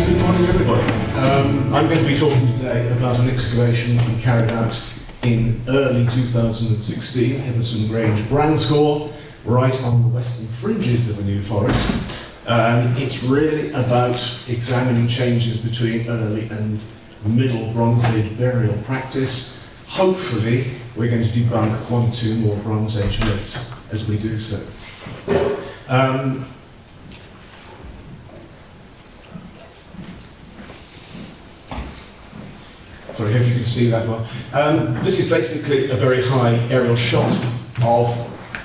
Good morning, everybody. I'm going to be talking today about an excavation we carried out in early 2016, Heatherstone Grange, Branscore, right on the western fringes of the New Forest. It's really about examining changes between early and middle Bronze Age burial practice. Hopefully, we're going to debunk one or two more Bronze Age myths as we do so. Sorry, I hope you can see that well. This is basically a very high aerial shot of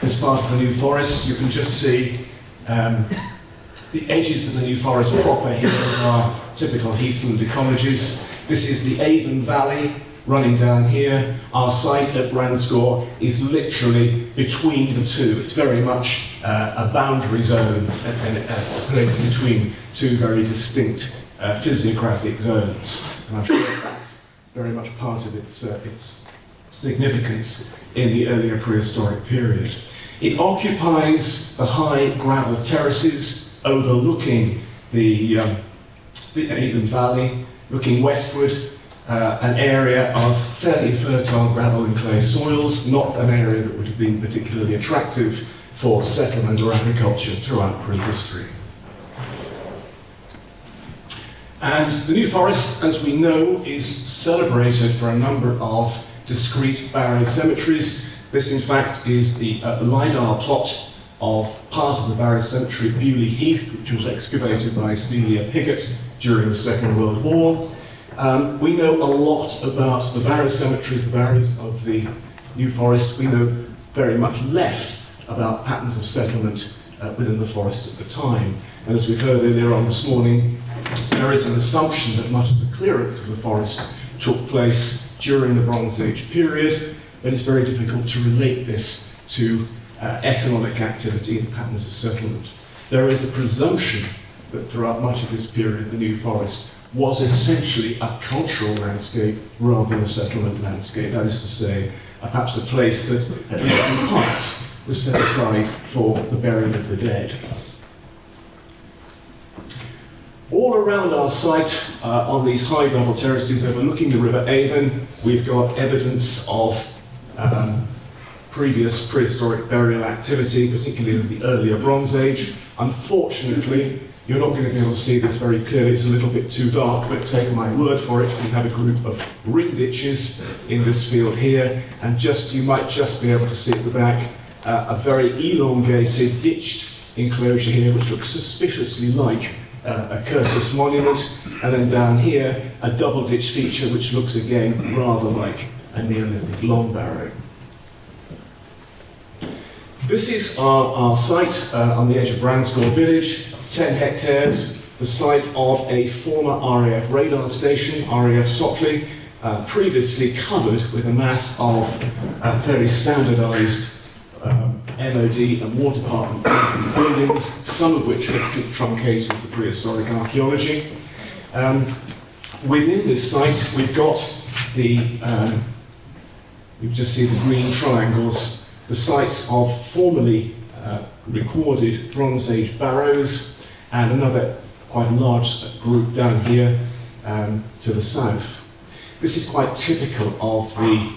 this part of the New Forest. You can just see the edges of the New Forest proper here are typical heathland ecologies. This is the Avon Valley running down here. Our site at Branscore is literally between the two. It's very much a boundary zone and a place between two very distinct physiographic zones. And I'm sure that's very much part of its significance in the earlier prehistoric period. It occupies the high gravel terraces overlooking the Avon Valley, looking westward, an area of fairly fertile gravel and clay soils, not an area that would have been particularly attractive for settlement or agriculture throughout prehistory. And the New Forest, as we know, is celebrated for a number of discrete barrow cemeteries. This, in fact, is the LiDAR plot of part of the barrow cemetery at Bewley Heath, which was excavated by Celia Piggott during the Second World War. We know a lot about the barrow cemeteries, the barrows of the New Forest. We know very much less about patterns of settlement within the forest at the time. And as we've heard earlier on this morning, there is an assumption that much of the clearance of the forest took place during the Bronze Age period, but it's very difficult to relate this to economic activity and patterns of settlement. There is a presumption that throughout much of this period, the New Forest was essentially a cultural landscape rather than a settlement landscape. That is to say, perhaps a place that, at least in parts, was set aside for the burial of the dead. All around our site, on these high gravel terraces overlooking the River Avon, we've got evidence of previous prehistoric burial activity, particularly in the earlier Bronze Age. Unfortunately, you're not going to be able to see this very clearly. It's a little bit too dark, but take my word for it. We have a group of ring ditches in this field here, and you might just be able to see at the back a very elongated, ditched enclosure here, which looks suspiciously like a Cursus monument, and then down here a double ditch feature which looks again rather like a Neolithic long barrow. This is our site on the edge of Branscore village, 10 hectares, the site of a former RAF radar station, RAF Sockley, previously covered with a mass of very standardised MOD and War Department buildings, some of which are truncated with the prehistoric archaeology. Within this site, we've got you just see the green triangles, the sites of formerly recorded Bronze Age barrows, and another quite large group down here to the south. This is quite typical of the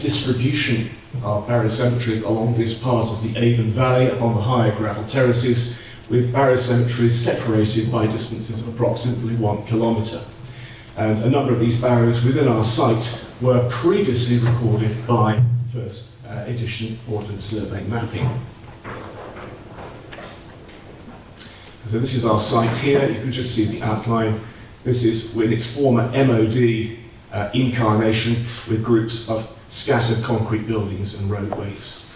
distribution of barrow cemeteries along this part of the Avon Valley upon the higher gravel terraces, with barrow cemeteries separated by distances of approximately 1 kilometre. And a number of these barrows within our site were previously recorded by first edition Ordnance Survey mapping. So this is our site here. You can just see the outline. This is in its former MOD incarnation with groups of scattered concrete buildings and roadways.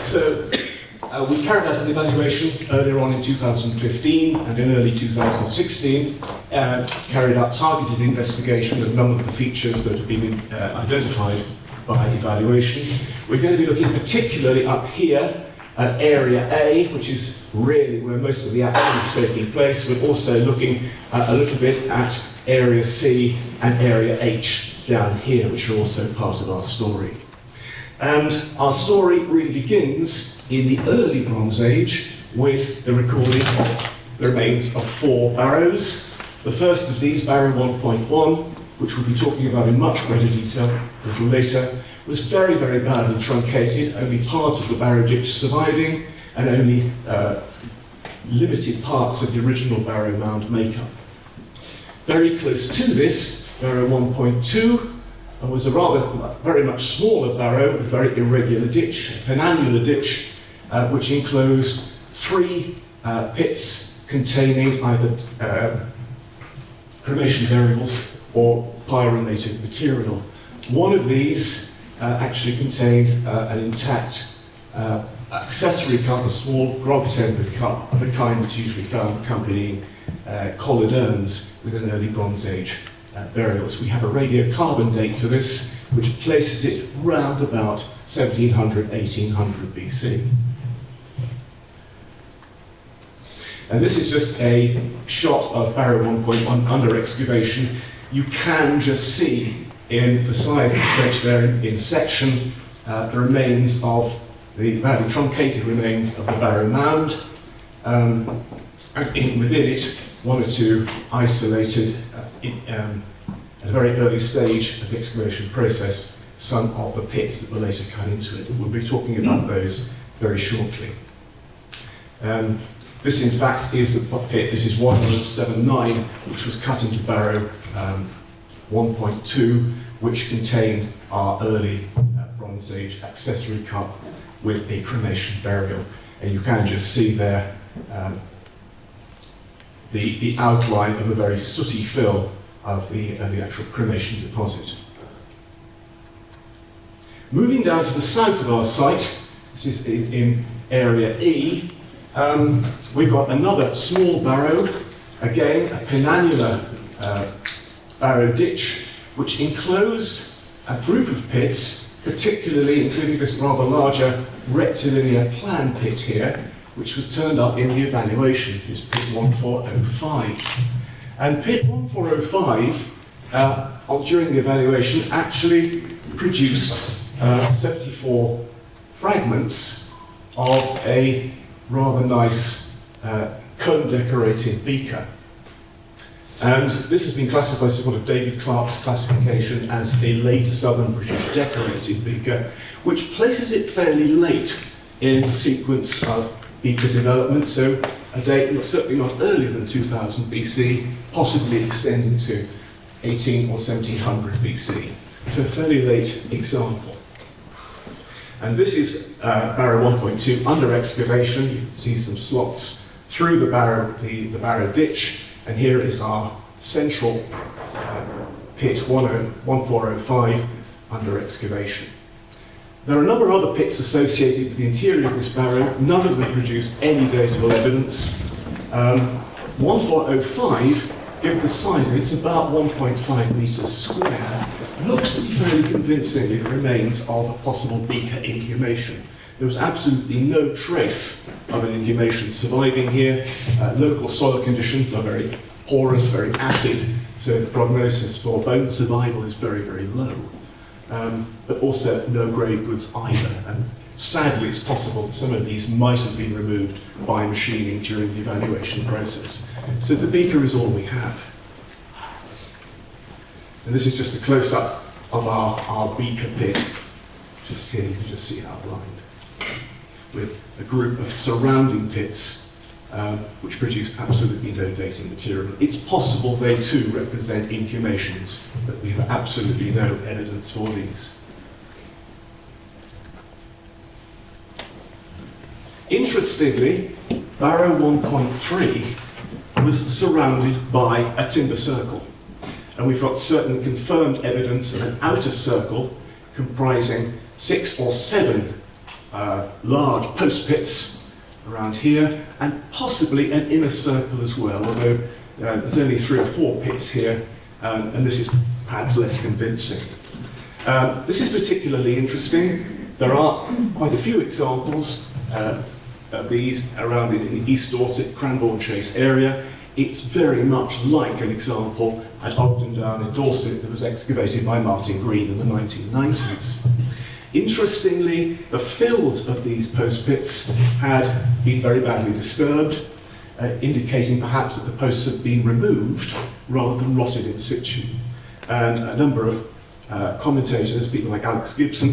So we carried out an evaluation earlier on in 2015 and in early 2016, carried out targeted investigation of a number of the features that have been identified by evaluation. We're going to be looking particularly up here at Area A, which is really where most of the action is taking place. We're also looking a little bit at Area C and Area H down here, which are also part of our story. And our story really begins in the early Bronze Age with the recording of the remains of 4 barrows. The first of these, barrow 1.1, which we'll be talking about in much greater detail a little later, was very, very badly truncated, only part of the barrow ditch surviving, and only limited parts of the original barrow mound makeup. Very close to this, barrow 1.2, was a very much smaller barrow with a very irregular ditch, an annular ditch, which enclosed 3 pits containing either cremation burials or pyronated material. One of these actually contained an intact accessory cup, a small grog-tempered cup of the kind that's usually found accompanying collared urns with an early Bronze Age burials. We have a radiocarbon date for this, which places it round about 1700, 1800 BC. And this is just a shot of barrow 1.1 under excavation. You can just see in the side of the trench there in section the remains of the badly truncated remains of the barrow mound. And within it, 1 or 2 isolated at a very early stage of the excavation process, some of the pits that were later cut into it. We'll be talking about those very shortly. This, in fact, is the pit. This is 1079, which was cut into barrow 1.2, which contained our early Bronze Age accessory cup with a cremation burial. And you can just see there the outline of a very sooty fill of the actual cremation deposit. Moving down to the south of our site, this is in area E, we've got another small barrow, again a penannular barrow ditch, which enclosed a group of pits, particularly including this rather larger rectilinear plan pit here, which was turned up in the evaluation. This is pit 1405. And pit 1405, during the evaluation, actually produced 74 fragments of a rather nice cone-decorated beaker. And this has been classified as one of David Clarke's classification as a late Southern British decorated beaker, which places it fairly late in the sequence of beaker development, so a date certainly not earlier than 2000 BC, possibly extending to 18 or 1700 BC. So a fairly late example. And this is barrow 1.2 under excavation. You can see some slots through the barrow ditch, and here is our central pit 1405 under excavation. There are a number of other pits associated with the interior of this barrow. None of them produced any datable evidence. 1405, given the size of it, it's about 1.5 metres square. Looks to be fairly convincingly the remains of a possible beaker inhumation. There was absolutely no trace of an inhumation surviving here. Local soil conditions are very porous, very acid, so the prognosis for bone survival is very, very low. But also no grave goods either. And sadly, it's possible that some of these might have been removed by machining during the evaluation process. So the beaker is all we have. And this is just a close-up of our beaker pit. Just here, you can just see it outlined, with a group of surrounding pits which produced absolutely no dating material. It's possible they too represent inhumations, but we have absolutely no evidence for these. Interestingly, barrow 1.3 was surrounded by a timber circle. And we've got certain confirmed evidence of an outer circle comprising 6 or 7 large post pits around here, and possibly an inner circle as well, although there's only 3 or 4 pits here, and this is perhaps less convincing. This is particularly interesting. There are quite a few examples of these around in the East Dorset, Cranbourne Chase area. It's very much like an example at Ogden Down in Dorset that was excavated by Martin Green in the 1990s. Interestingly, the fills of these post pits had been very badly disturbed, indicating perhaps that the posts had been removed rather than rotted in situ. And a number of commentators, people like Alex Gibson,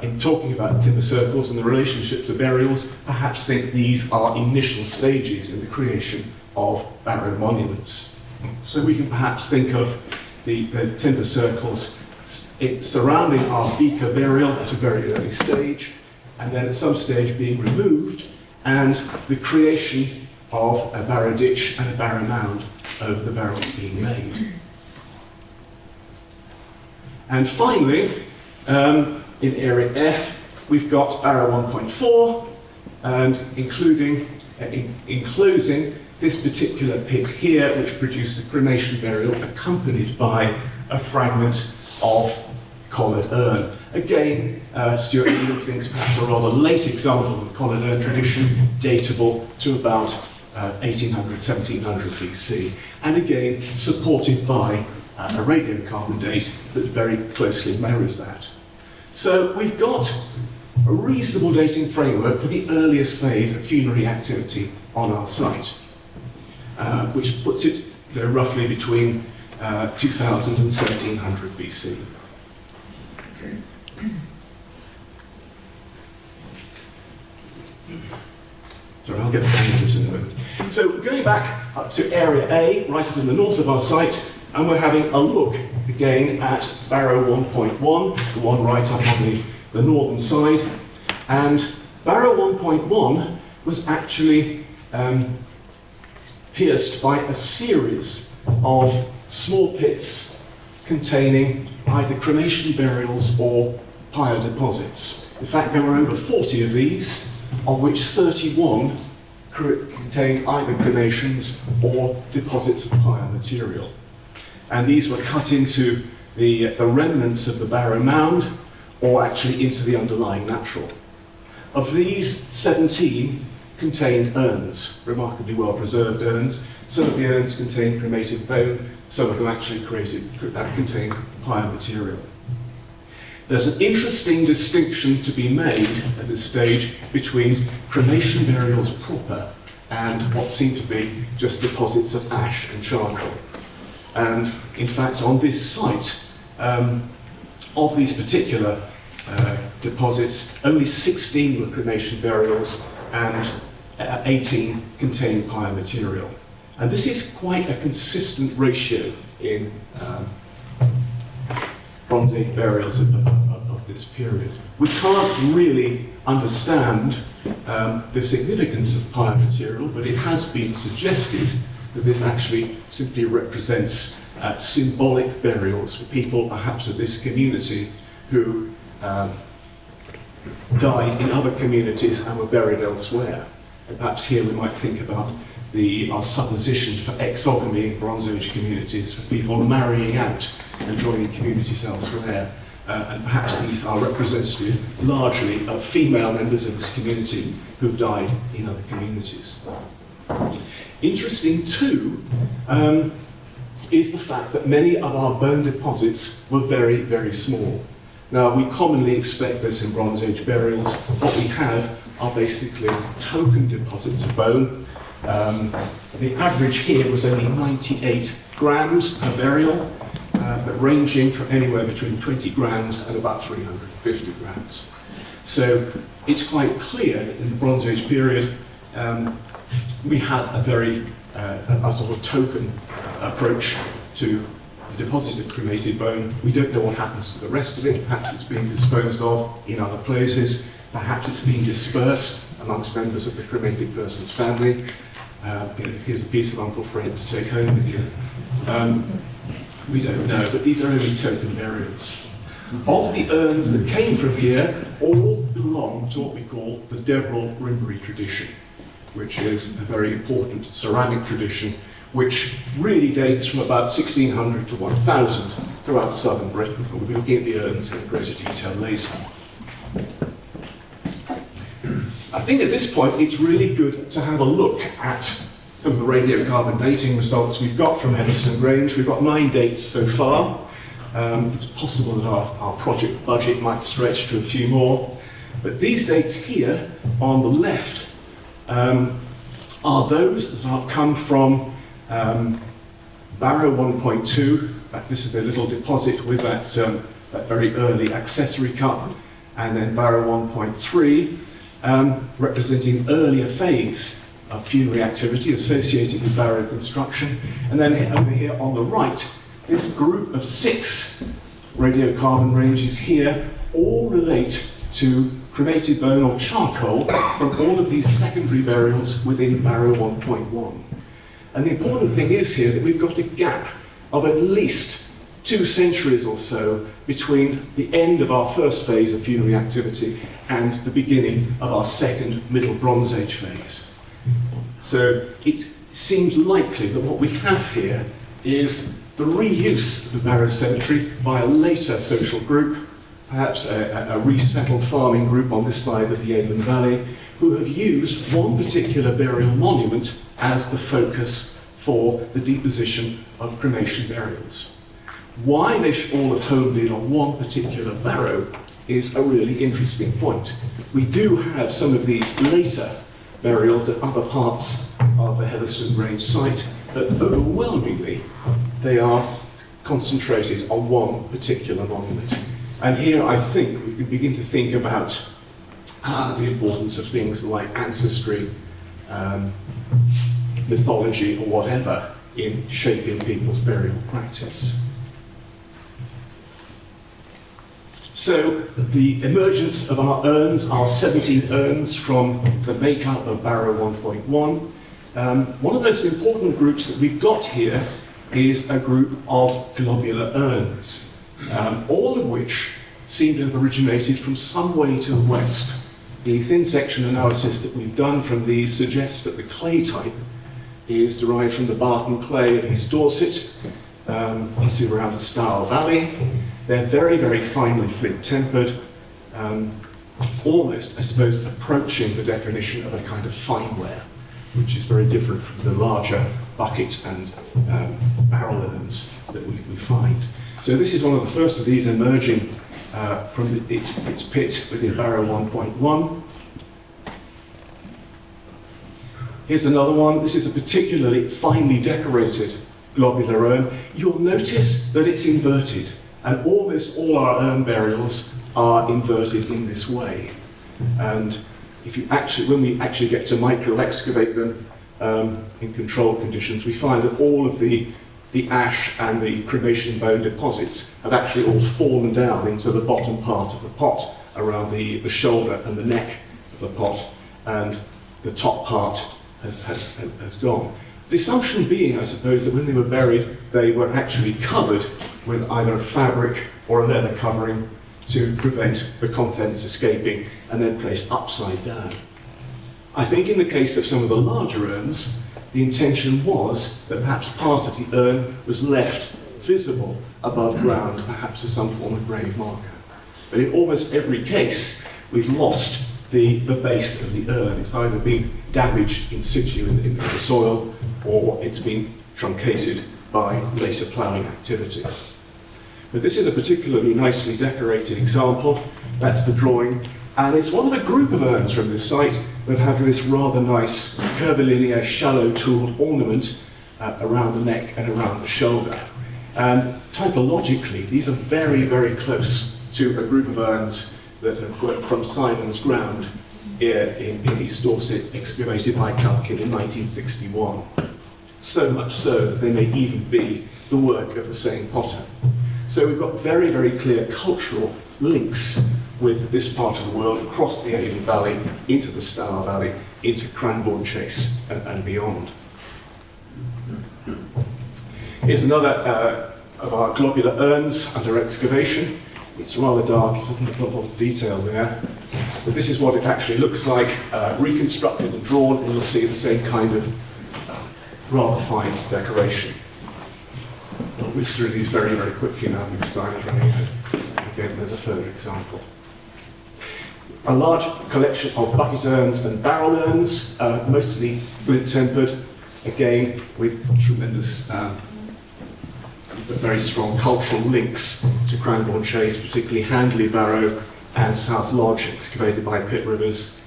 in talking about timber circles and the relationship to burials, perhaps think these are initial stages in the creation of barrow monuments. So we can perhaps think of the timber circles surrounding our beaker burial at a very early stage, and then at some stage being removed, and the creation of a barrow ditch and a barrow mound over the barrels being made. And finally, in area F, we've got barrow 1.4, and enclosing this particular pit here, which produced a cremation burial accompanied by a fragment of collared urn. Again, Stuart Neal thinks perhaps a rather late example of the collared urn tradition, datable to about 1800, 1700 BC, and again supported by a radiocarbon date that very closely mirrors that. So we've got a reasonable dating framework for the earliest phase of funerary activity on our site, which puts it roughly between 2000 and 1700 BC. Sorry, I'll get back to this in a moment. So going back up to area A, right up in the north of our site, and we're having a look again at barrow 1.1, the one right up on the northern side. And barrow 1.1 was actually pierced by a series of small pits containing either cremation burials or pyre deposits. In fact, there were over 40 of these, of which 31 contained either cremations or deposits of pyre material. And these were cut into the remnants of the barrow mound, or actually into the underlying natural. Of these, 17 contained urns, remarkably well preserved urns. Some of the urns contained cremated bone, some of them actually contained pyre material. There's an interesting distinction to be made at this stage between cremation burials proper and what seem to be just deposits of ash and charcoal. And in fact, on this site, of these particular deposits, only 16 were cremation burials and 18 contained pyre material. And this is quite a consistent ratio in Bronze Age burials of this period. We can't really understand the significance of pyre material, but it has been suggested that this actually simply represents symbolic burials for people perhaps of this community who died in other communities and were buried elsewhere. And perhaps here we might think about our supposition for exogamy in Bronze Age communities, for people marrying out and joining communities elsewhere. And perhaps these are representative largely of female members of this community who've died in other communities. Interesting too is the fact that many of our bone deposits were very, very small. Now, we commonly expect this in Bronze Age burials. What we have are basically token deposits of bone. The average here was only 98 grams per burial, but ranging from anywhere between 20 grams and about 350 grams. So it's quite clear that in the Bronze Age period, we had a very a sort of token approach to the deposit of cremated bone. We don't know what happens to the rest of it. Perhaps it's being disposed of in other places. Perhaps it's being dispersed amongst members of the cremated person's family. Here's a piece of Uncle Fred to take home with you. We don't know, but these are only token burials. Of the urns that came from here, all belong to what we call the Deverell Grimbury tradition, which is a very important ceramic tradition, which really dates from about 1600 to 1000 throughout southern Britain. We'll be looking at the urns in greater detail later. I think at this point it's really good to have a look at some of the radiocarbon dating results we've got from Heatherstone Grange. We've got 9 dates so far. It's possible that our project budget might stretch to a few more. But these dates here on the left are those that have come from Barrow 1.2. This is the little deposit with that very early accessory cup. And then Barrow 1.3, representing earlier phase of funerary activity associated with Barrow construction. And then over here on the right, this group of 6 radiocarbon ranges here all relate to cremated bone or charcoal from all of these secondary burials within Barrow 1.1. And the important thing is here that we've got a gap of at least 2 centuries or so between the end of our first phase of funerary activity and the beginning of our second Middle Bronze Age phase. So it seems likely that what we have here is the reuse of the Barrow Cemetery by a later social group, perhaps a resettled farming group on this side of the Avon Valley, who have used one particular burial monument as the focus for the deposition of cremation burials. Why they should all have homed in on one particular barrow is a really interesting point. We do have some of these later burials at other parts of the Heatherstone Grange site, but overwhelmingly they are concentrated on one particular monument. And here I think we can begin to think about the importance of things like ancestry, mythology or whatever in shaping people's burial practice. So the emergence of our urns, our 17 urns from the makeup of Barrow 1.1. One of the most important groups that we've got here is a group of globular urns, all of which seem to have originated from some way to the west. The thin section analysis that we've done from these suggests that the clay type is derived from the Barton clay of East Dorset, into around the Stour Valley. They're very, very finely flint-tempered, almost, I suppose, approaching the definition of a kind of fineware, which is very different from the larger bucket and barrel urns that we find. So this is one of the first of these emerging from its pit within Barrow 1.1. Here's another one. This is a particularly finely decorated globular urn. You'll notice that it's inverted, and almost all our urn burials are inverted in this way. And if you when we actually get to micro-excavate them in controlled conditions, we find that all of the ash and the cremation bone deposits have actually all fallen down into the bottom part of the pot around the shoulder and the neck of the pot, and the top part has gone. The assumption being, I suppose, that when they were buried, they were actually covered with either a fabric or a leather covering to prevent the contents escaping and then placed upside down. I think in the case of some of the larger urns, the intention was that perhaps part of the urn was left visible above ground, perhaps as some form of grave marker. But in almost every case, we've lost the base of the urn. It's either been damaged in situ in the soil, or it's been truncated by later ploughing activity. But this is a particularly nicely decorated example. That's the drawing. And it's one of a group of urns from this site that have this rather nice curvilinear, shallow-tooled ornament around the neck and around the shoulder. And typologically, these are very, very close to a group of urns that have worked from Simon's Ground here in East Dorset, excavated by Clumpkin in 1961. So much so that they may even be the work of the same potter. So we've got very, very clear cultural links with this part of the world across the Avon Valley, into the Stour Valley, into Cranbourne Chase and beyond. Here's another of our globular urns under excavation. It's rather dark, it doesn't have a lot of detail there. But this is what it actually looks like, reconstructed and drawn, and you'll see the same kind of rather fine decoration. I'll whiz through these very, very quickly now because time is running out. Again, there's a further example. A large collection of bucket urns and barrel urns, mostly flint-tempered, again with tremendous very strong cultural links to Cranbourne Chase, particularly Handley Barrow and South Lodge, excavated by Pitt Rivers.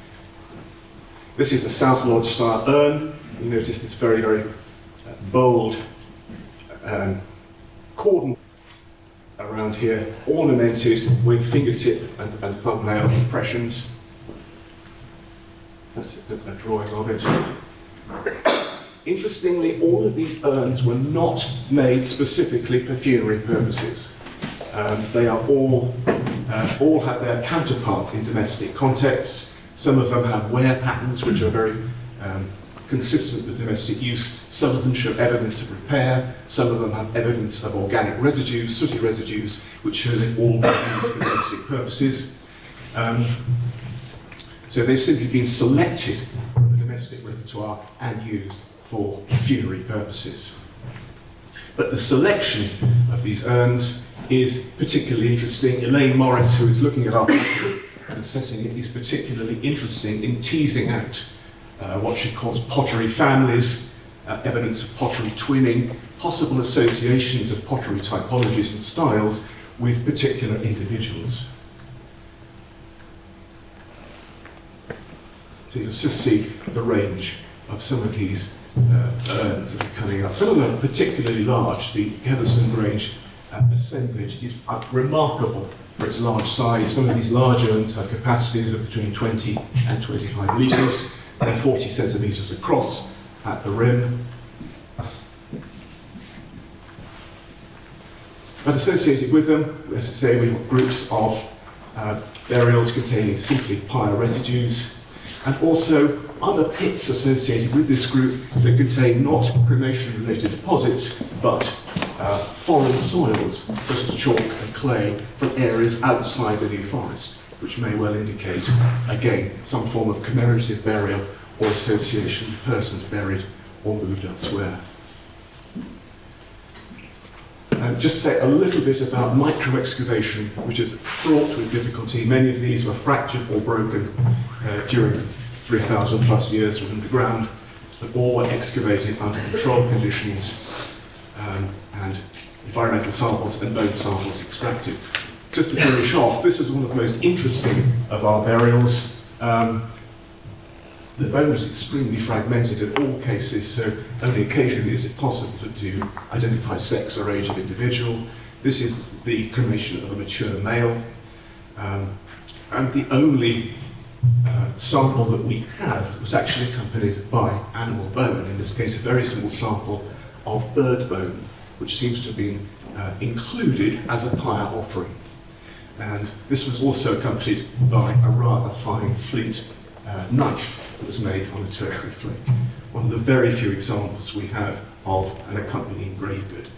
This is a South Lodge style urn. You notice this very, very bold cordon around here, ornamented with fingertip and thumbnail impressions. That's a drawing of it. Interestingly, all of these urns were not made specifically for funerary purposes. They are all have their counterparts in domestic contexts. Some of them have wear patterns which are very consistent with domestic use. Some of them show evidence of repair. Some of them have evidence of organic residues, sooty residues, which show they've all been used for domestic purposes. So they've simply been selected from the domestic repertoire and used for funerary purposes. But the selection of these urns is particularly interesting. Elaine Morris, who is looking at our pottery and assessing it, is particularly interesting in teasing out what she calls pottery families, evidence of pottery twinning, possible associations of pottery typologies and styles with particular individuals. So you'll just see the range of some of these urns that are coming up. Some of them are particularly large. The Heatherstone Grange assemblage is remarkable for its large size. Some of these large urns have capacities of between 20 and 25 litres. They're 40 centimetres across at the rim. And associated with them, as I say, we've got groups of burials containing simply pyre residues, and also other pits associated with this group that contain not cremation-related deposits, but foreign soils, such as chalk and clay, from areas outside the New Forest, which may well indicate, again, some form of commemorative burial or association with persons buried or moved elsewhere. Just say a little bit about micro-excavation, which is fraught with difficulty. Many of these were fractured or broken during 3,000 plus years within the ground, but all were excavated under controlled conditions and environmental samples and bone samples extracted. Just to finish off, this is one of the most interesting of our burials. The bone is extremely fragmented in all cases, so only occasionally is it possible to identify sex or age of individual. This is the cremation of a mature male, and the only sample that we have was actually accompanied by animal bone, in this case a very small sample of bird bone, which seems to have been included as a pyre offering. And this was also accompanied by a rather fine flint knife that was made on a tertiary flake. One of the very few examples we have of an accompanying grave good.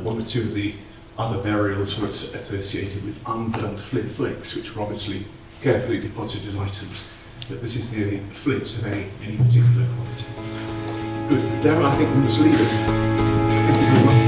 One or two of the other burials were associated with unburnt flint flakes, which were obviously carefully deposited items, but this is the only flint of any particular quality. Good, there I think we must leave it. Thank you very much.